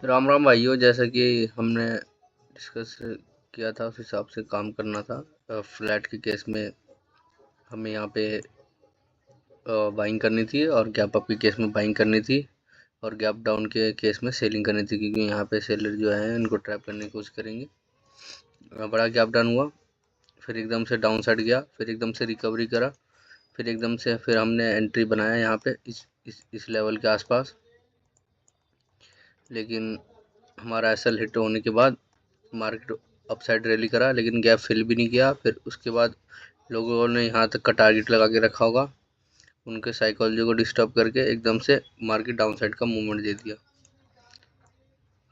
राम राम भाइयों, जैसा कि हमने डिस्कस किया था उस हिसाब से काम करना था। फ्लैट के केस में हमें यहाँ पे बाइंग करनी थी और गैप अप के केस में बाइंग करनी थी और गैप डाउन के केस में सेलिंग करनी थी, क्योंकि यहाँ पे सेलर जो है इनको ट्रैप करने की कोशिश करेंगे। बड़ा गैप डाउन हुआ, फिर एकदम से डाउन साइड गया, फिर एकदम से रिकवरी करा, फिर एकदम से फिर हमने एंट्री बनाया यहाँ पे इस लेवल के आसपास। लेकिन हमारा एसएल हिट होने के बाद मार्केट अपसाइड रैली करा, लेकिन गैप फिल भी नहीं किया। फिर उसके बाद लोगों ने यहाँ तक का टारगेट लगा के रखा होगा, उनके साइकोलॉजी को डिस्टर्ब करके एकदम से मार्केट डाउन साइड का मूवमेंट दे दिया।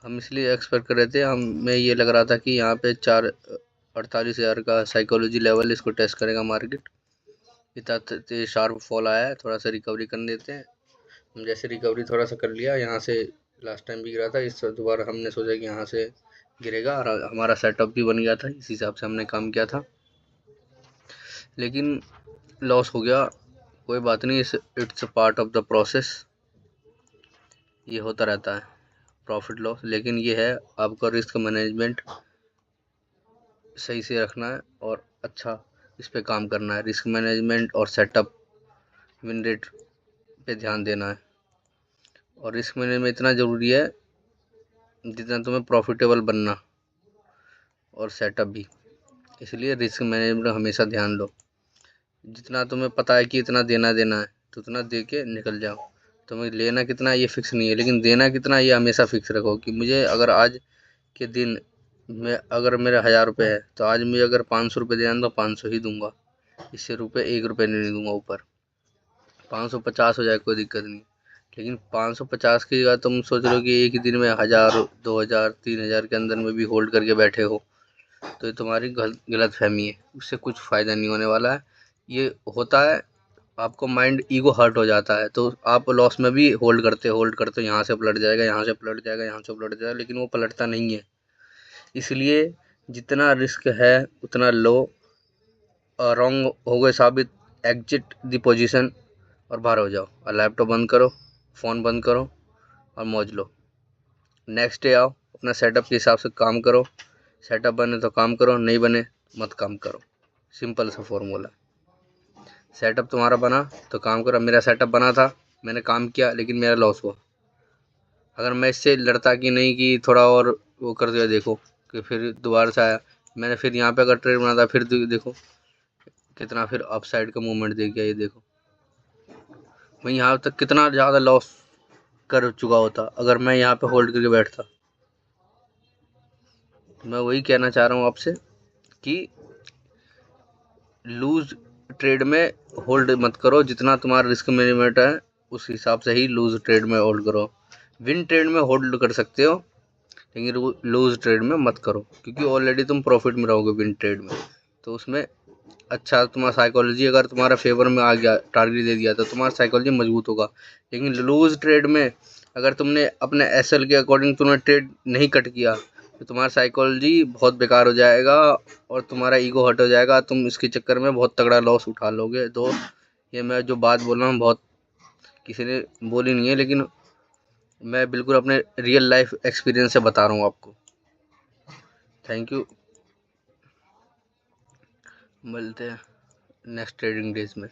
हम इसलिए एक्सपेक्ट कर रहे थे, हमें ये लग रहा था कि यहाँ पे 48,000 का साइकोलॉजी लेवल इसको टेस्ट करेगा मार्केट। इतना तेज शार्प फॉल आया है, थोड़ा सा रिकवरी कर देते हैं। हम जैसे रिकवरी थोड़ा सा कर लिया यहाँ से, लास्ट टाइम भी गिरा था, इस दोबारा हमने सोचा कि यहाँ से गिरेगा और हमारा सेटअप भी बन गया था, इस हिसाब से हमने काम किया था। लेकिन लॉस हो गया, कोई बात नहीं, it's a part of the process, ये होता रहता है प्रॉफिट लॉस। लेकिन ये है, आपका रिस्क मैनेजमेंट सही से रखना है और अच्छा इस पे काम करना है। रिस्क मैनेजमेंट और सेटअप, विन रेट पे ध्यान देना है। और रिस्क मैनेजमेंट इतना ज़रूरी है जितना तुम्हें प्रॉफिटेबल बनना, और सेटअप भी। इसलिए रिस्क मैनेजमेंट हमेशा ध्यान दो। जितना तुम्हें पता है कि इतना देना देना है तो उतना दे के निकल जाओ। तुम्हें लेना कितना ये फिक्स नहीं है, लेकिन देना कितना ये हमेशा फिक्स रखो कि मुझे अगर आज के दिन में अगर मेरा 1,000 रुपये है तो आज मुझे अगर 500 रुपये देना है तो 500 ही दूंगा, इससे रुपये 1 रुपये नहीं दूंगा ऊपर। 550 हो जाए कोई दिक्कत नहीं, लेकिन 550 की जगह तुम सोच रहे हो कि एक ही दिन में 1,000, 2,000, 3,000 के अंदर में भी होल्ड करके बैठे हो, तो ये तुम्हारी गलत फहमी है, उससे कुछ फ़ायदा नहीं होने वाला है। ये होता है, आपको माइंड ईगो हर्ट हो जाता है तो आप लॉस में भी होल्ड करते यहाँ से पलट जाएगा, यहाँ से पलट जाएगा, यहाँ से पलट जाएगा, लेकिन वो पलटता नहीं है। इसलिए जितना रिस्क है उतना लो, रॉन्ग हो गए साबित, एग्जिट द पोजीशन और बाहर हो जाओ, और लैपटॉप बंद करो, फ़ोन बंद करो और मौज लो। नेक्स्ट डे आओ, अपना सेटअप के हिसाब से काम करो। सेटअप बने तो काम करो, नहीं बने मत काम करो। सिंपल सा फॉर्मूला। सेटअप तुम्हारा बना तो काम करो। मेरा सेटअप बना था, मैंने काम किया, लेकिन मेरा लॉस हुआ। अगर मैं इससे लड़ता कि नहीं कि थोड़ा और वो कर दिया, देखो कि फिर दोबारा से आया, मैंने फिर यहाँ पे अगर ट्रेड बना था, फिर देखो कितना फिर अपसाइड का मूवमेंट दे गया। ये देखो, मैं यहाँ तक कितना ज़्यादा लॉस कर चुका होता अगर मैं यहाँ पे होल्ड करके बैठता। मैं वही कहना चाह रहा हूँ आपसे कि लूज ट्रेड में होल्ड मत करो, जितना तुम्हारा रिस्क मैनेजमेंट है उस हिसाब से ही लूज ट्रेड में होल्ड करो। विन ट्रेड में होल्ड कर सकते हो, लेकिन लूज ट्रेड में मत करो, क्योंकि ऑलरेडी तुम प्रॉफिट में रहोगे विन ट्रेड में। तो उसमें अच्छा, तुम्हारा साइकोलॉजी अगर तुम्हारा फेवर में आ गया, टारगेट दे दिया, तो तुम्हारा साइकोलॉजी मजबूत होगा। लेकिन लूज ट्रेड में अगर तुमने अपने एसएल के अकॉर्डिंग तुमने ट्रेड नहीं कट किया तो तुम्हारा साइकोलॉजी बहुत बेकार हो जाएगा और तुम्हारा ईगो हर्ट हो जाएगा। तुम इसके चक्कर में बहुत तगड़ा लॉस उठा लोगे। तो ये मैं जो बात बोल रहा हूँ बहुत किसी ने बोली नहीं है, लेकिन मैं बिल्कुल अपने रियल लाइफ एक्सपीरियंस से बता रहा हूँ आपको। थैंक यू, मिलते हैं नेक्स्ट ट्रेडिंग डेज में।